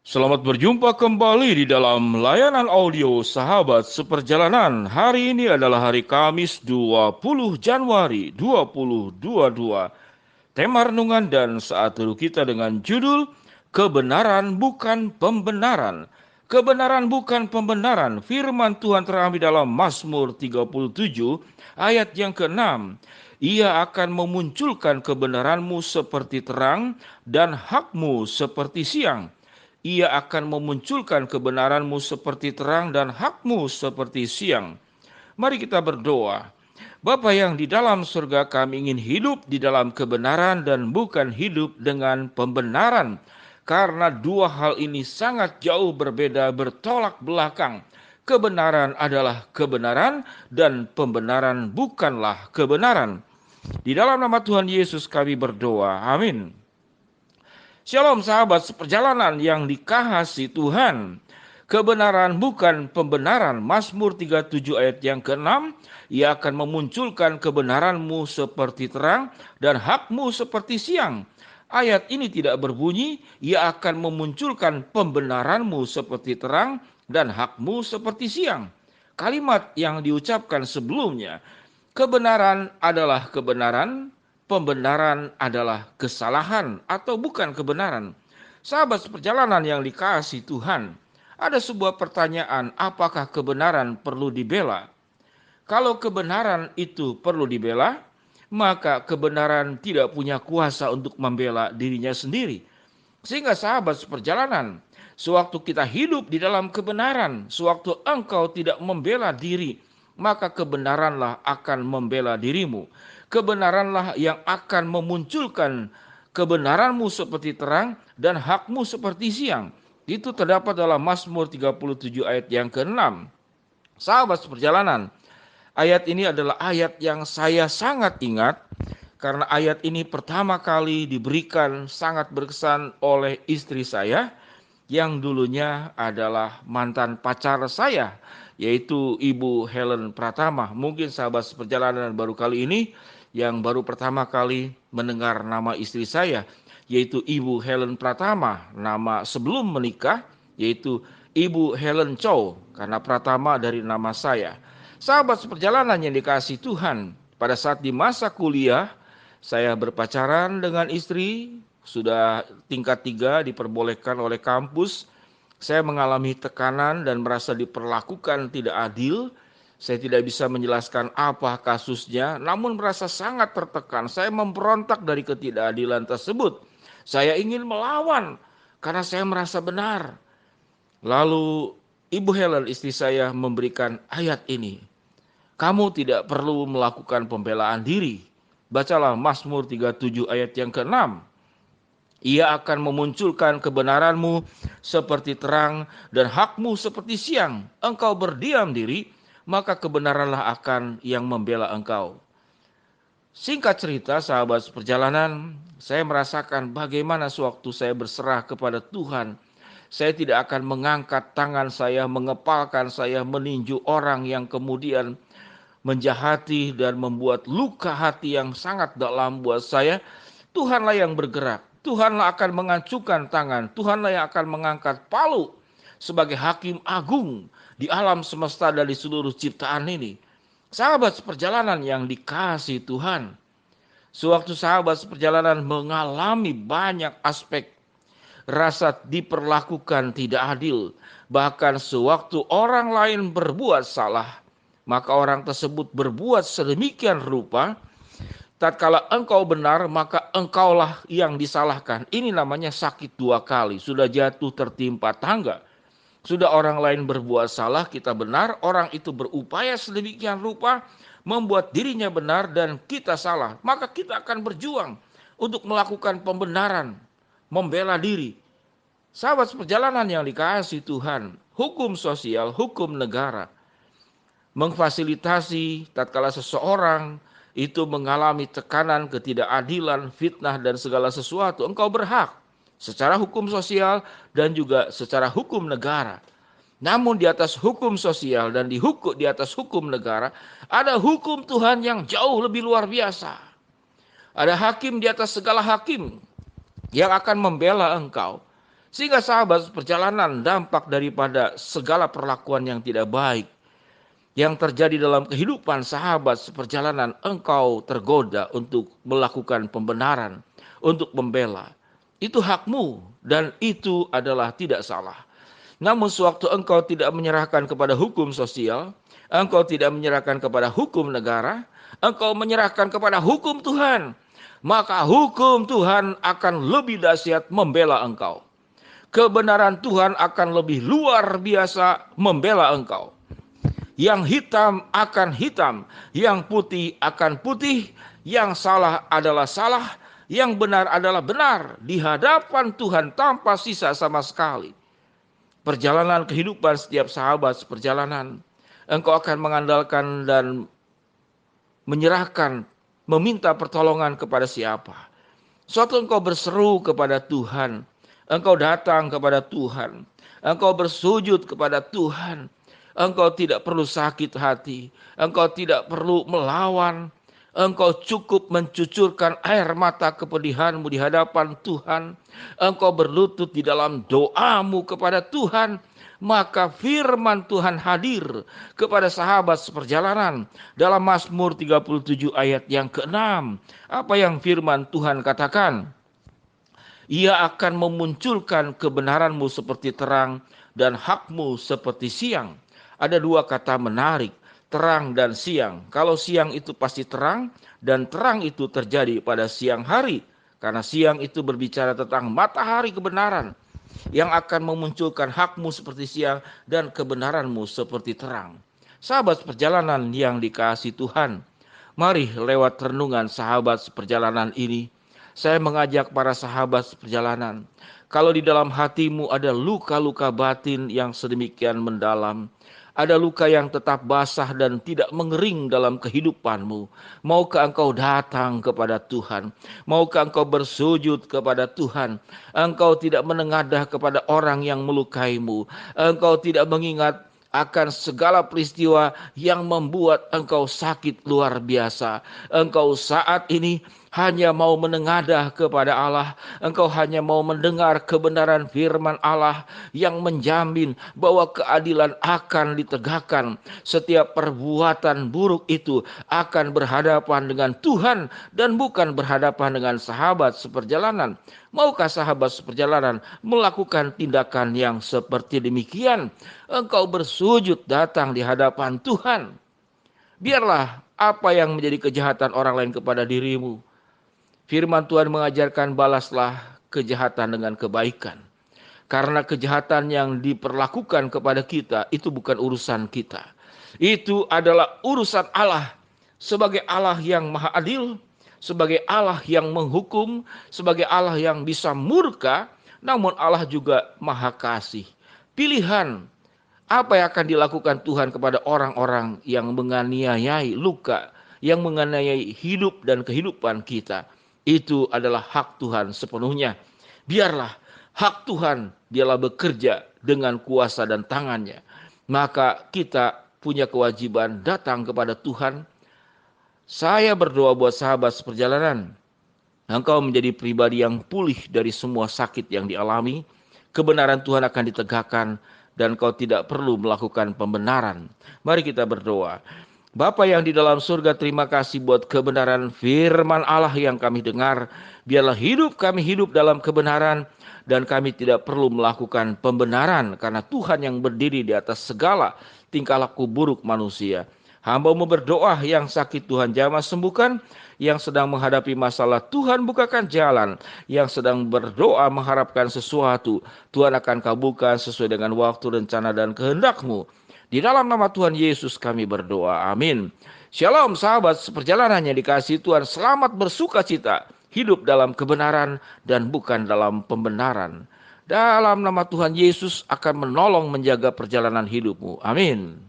Selamat berjumpa kembali di dalam layanan audio Sahabat Seperjalanan. Hari ini adalah hari Kamis 20 Januari 2022. Tema renungan dan saat teduh kita dengan judul Kebenaran Bukan Pembenaran. Kebenaran bukan pembenaran. Firman Tuhan terambil dalam Mazmur 37 ayat yang ke-6. Ia akan memunculkan kebenaranmu seperti terang dan hakmu seperti siang. Ia akan memunculkan kebenaranmu seperti terang dan hakmu seperti siang. Mari kita berdoa. Bapa yang di dalam surga, kami ingin hidup di dalam kebenaran dan bukan hidup dengan pembenaran. Karena dua hal ini sangat jauh berbeda, bertolak belakang. Kebenaran adalah kebenaran dan pembenaran bukanlah kebenaran. Di dalam nama Tuhan Yesus kami berdoa. Amin. Shalom sahabat seperjalanan yang dikasihi Tuhan. Kebenaran bukan pembenaran. Mazmur 37 ayat yang ke-6. Ia akan memunculkan kebenaranmu seperti terang dan hakmu seperti siang. Ayat ini tidak berbunyi, ia akan memunculkan pembenaranmu seperti terang dan hakmu seperti siang. Kalimat yang diucapkan sebelumnya, kebenaran adalah kebenaran, pembenaran adalah kesalahan atau bukan kebenaran. Sahabat seperjalanan yang dikasihi Tuhan, ada sebuah pertanyaan, apakah kebenaran perlu dibela? Kalau kebenaran itu perlu dibela, maka kebenaran tidak punya kuasa untuk membela dirinya sendiri. Sehingga sahabat seperjalanan, sewaktu kita hidup di dalam kebenaran, sewaktu engkau tidak membela diri, maka kebenaranlah akan membela dirimu. Kebenaranlah yang akan memunculkan kebenaranmu seperti terang dan hakmu seperti siang. Itu terdapat dalam Mazmur 37 ayat yang ke-6. Sahabat seperjalanan, ayat ini adalah ayat yang saya sangat ingat karena ayat ini pertama kali diberikan sangat berkesan oleh istri saya yang dulunya adalah mantan pacar saya, yaitu Ibu Helen Pratama. Mungkin sahabat seperjalanan baru kali ini yang baru pertama kali mendengar nama istri saya, yaitu Ibu Helen Pratama. Nama sebelum menikah yaitu Ibu Helen Chow, karena Pratama dari nama saya. Sahabat seperjalanan yang dikasihi Tuhan, pada saat di masa kuliah, saya berpacaran dengan istri, sudah tingkat 3 diperbolehkan oleh kampus. Saya mengalami tekanan dan merasa diperlakukan tidak adil. Saya tidak bisa menjelaskan apa kasusnya, namun merasa sangat tertekan. Saya memberontak dari ketidakadilan tersebut. Saya ingin melawan karena saya merasa benar. Lalu Ibu Helen istri saya memberikan ayat ini. Kamu tidak perlu melakukan pembelaan diri. Bacalah Mazmur 37 ayat yang ke-6. Ia akan memunculkan kebenaranmu seperti terang dan hakmu seperti siang. Engkau berdiam diri, maka kebenaranlah akan yang membela engkau. Singkat cerita sahabat seperjalanan, saya merasakan bagaimana sewaktu saya berserah kepada Tuhan, saya tidak akan mengangkat tangan saya, mengepalkan saya, meninju orang yang kemudian menjahati dan membuat luka hati yang sangat dalam buat saya. Tuhanlah yang bergerak, Tuhanlah akan mengacukan tangan, Tuhanlah yang akan mengangkat palu sebagai hakim agung di alam semesta dan di seluruh ciptaan ini. Sahabat seperjalanan yang dikasihi Tuhan, sewaktu sahabat seperjalanan mengalami banyak aspek rasa diperlakukan tidak adil, bahkan sewaktu orang lain berbuat salah, maka orang tersebut berbuat sedemikian rupa, tatkala engkau benar, maka engkaulah yang disalahkan. Ini namanya sakit dua kali, sudah jatuh tertimpa tangga. Sudah orang lain berbuat salah, kita benar, orang itu berupaya sedemikian rupa membuat dirinya benar dan kita salah. Maka kita akan berjuang untuk melakukan pembenaran, membela diri. Sahabat seperjalanan yang dikasihi Tuhan, hukum sosial, hukum negara mengfasilitasi tatkala seseorang itu mengalami tekanan, ketidakadilan, fitnah dan segala sesuatu, engkau berhak secara hukum sosial dan juga secara hukum negara. Namun di atas hukum sosial dan di atas hukum negara ada hukum Tuhan yang jauh lebih luar biasa. Ada hakim di atas segala hakim yang akan membela engkau. Sehingga sahabat perjalanan, dampak daripada segala perlakuan yang tidak baik yang terjadi dalam kehidupan sahabat seperjalanan, engkau tergoda untuk melakukan pembenaran, untuk membela. Itu hakmu dan itu adalah tidak salah. Namun sewaktu engkau tidak menyerahkan kepada hukum sosial, engkau tidak menyerahkan kepada hukum negara, engkau menyerahkan kepada hukum Tuhan, maka hukum Tuhan akan lebih dahsyat membela engkau. Kebenaran Tuhan akan lebih luar biasa membela engkau. Yang hitam akan hitam, yang putih akan putih, yang salah adalah salah, yang benar adalah benar di hadapan Tuhan tanpa sisa sama sekali. Perjalanan kehidupan setiap sahabat seperjalanan, engkau akan mengandalkan dan menyerahkan, meminta pertolongan kepada siapa. Suatu engkau berseru kepada Tuhan, engkau datang kepada Tuhan, engkau bersujud kepada Tuhan. Engkau tidak perlu sakit hati, engkau tidak perlu melawan, engkau cukup mencucurkan air mata kepedihanmu di hadapan Tuhan. Engkau berlutut di dalam doamu kepada Tuhan, maka firman Tuhan hadir kepada sahabat seperjalanan. Dalam Mazmur 37 ayat yang ke-6, apa yang firman Tuhan katakan? Ia akan memunculkan kebenaranmu seperti terang dan hakmu seperti siang. Ada dua kata menarik, terang dan siang. Kalau siang itu pasti terang, dan terang itu terjadi pada siang hari. Karena siang itu berbicara tentang matahari kebenaran yang akan memunculkan hakmu seperti siang dan kebenaranmu seperti terang. Sahabat perjalanan yang dikasihi Tuhan, mari lewat renungan sahabat seperjalanan ini, saya mengajak para sahabat seperjalanan, kalau di dalam hatimu ada luka-luka batin yang sedemikian mendalam, ada luka yang tetap basah dan tidak mengering dalam kehidupanmu, maukah engkau datang kepada Tuhan? Maukah engkau bersujud kepada Tuhan? Engkau tidak menengadah kepada orang yang melukaimu. Engkau tidak mengingat akan segala peristiwa yang membuat engkau sakit luar biasa. Engkau saat ini hanya mau menengadah kepada Allah. Engkau hanya mau mendengar kebenaran firman Allah yang menjamin bahwa keadilan akan ditegakkan. Setiap perbuatan buruk itu akan berhadapan dengan Tuhan dan bukan berhadapan dengan sahabat seperjalanan. Maukah sahabat seperjalanan melakukan tindakan yang seperti demikian? Engkau bersujud datang di hadapan Tuhan. Biarlah apa yang menjadi kejahatan orang lain kepada dirimu, firman Tuhan mengajarkan balaslah kejahatan dengan kebaikan. Karena kejahatan yang diperlakukan kepada kita itu bukan urusan kita. Itu adalah urusan Allah. Sebagai Allah yang maha adil, sebagai Allah yang menghukum, sebagai Allah yang bisa murka, namun Allah juga maha kasih. Pilihan apa yang akan dilakukan Tuhan kepada orang-orang yang menganiayai luka, yang menganiayai hidup dan kehidupan kita, itu adalah hak Tuhan sepenuhnya. Biarlah hak Tuhan dialah bekerja dengan kuasa dan tangannya. Maka kita punya kewajiban datang kepada Tuhan. Saya berdoa buat sahabat seperjalanan, engkau menjadi pribadi yang pulih dari semua sakit yang dialami. Kebenaran Tuhan akan ditegakkan dan kau tidak perlu melakukan pembenaran. Mari kita berdoa. Bapa yang di dalam surga, terima kasih buat kebenaran firman Allah yang kami dengar. Biarlah hidup kami hidup dalam kebenaran dan kami tidak perlu melakukan pembenaran karena Tuhan yang berdiri di atas segala tingkah laku buruk manusia. Hamba-Mu berdoa, yang sakit Tuhan jamah sembuhkan, yang sedang menghadapi masalah Tuhan bukakan jalan, yang sedang berdoa mengharapkan sesuatu Tuhan akan kabulkan sesuai dengan waktu, rencana dan kehendak-Mu. Di dalam nama Tuhan Yesus kami berdoa, amin. Shalom sahabat seperjalanan yang dikasihi Tuhan, selamat bersukacita, hidup dalam kebenaran dan bukan dalam pembenaran. Dalam nama Tuhan Yesus akan menolong menjaga perjalanan hidupmu, amin.